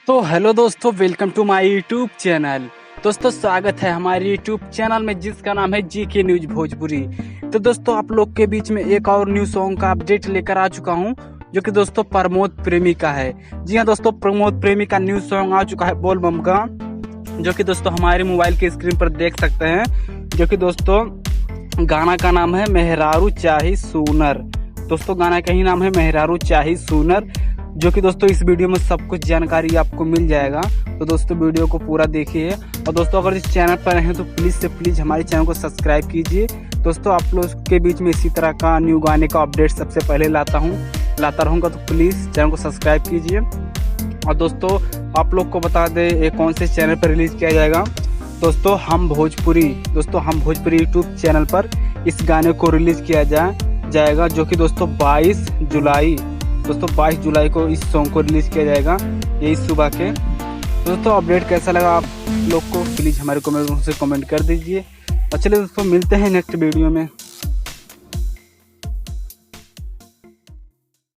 तो हेलो दोस्तों, welcome to my YouTube channel. दोस्तों स्वागत है हमारे यूट्यूब चैनल में जिसका नाम है जीके न्यूज भोजपुरी। तो दोस्तों आप लोग के बीच में एक और न्यू सॉन्ग का अपडेट लेकर आ चुका हूं, जो कि दोस्तों प्रमोद प्रेमी का है। जी हाँ दोस्तों, प्रमोद प्रेमी का न्यू सॉन्ग आ चुका है बोल बम का, जो कि दोस्तों हमारे मोबाइल के स्क्रीन पर देख सकते हैं। जो कि दोस्तों गाना का नाम है मेहरारू चाही सूनर। दोस्तों गाना का ही नाम है मेहरारू चाही सूनर, जो कि दोस्तों इस वीडियो में सब कुछ जानकारी आपको मिल जाएगा। तो दोस्तों वीडियो को पूरा देखिए, और दोस्तों अगर इस चैनल पर हैं तो प्लीज़ से प्लीज़ हमारे चैनल को सब्सक्राइब कीजिए। दोस्तों आप लोग के बीच में इसी तरह का न्यू गाने का अपडेट सबसे पहले लाता रहूँगा, तो प्लीज़ चैनल को सब्सक्राइब कीजिए। और दोस्तोो आप लोग को बता दें ये कौन से चैनल पर रिलीज़ किया जाएगा। दोस्तों हम भोजपुरी यूट्यूब चैनल पर इस गाने को रिलीज़ किया जाएगा, जो कि दोस्तों 22 जुलाई को इस सॉन्ग को रिलीज़ किया जाएगा, यही सुबह के। दोस्तों अपडेट कैसा लगा आप लोग को प्लीज़ हमारे कमेंट से कमेंट कर दीजिए। और चलिए दोस्तों मिलते हैं नेक्स्ट वीडियो में।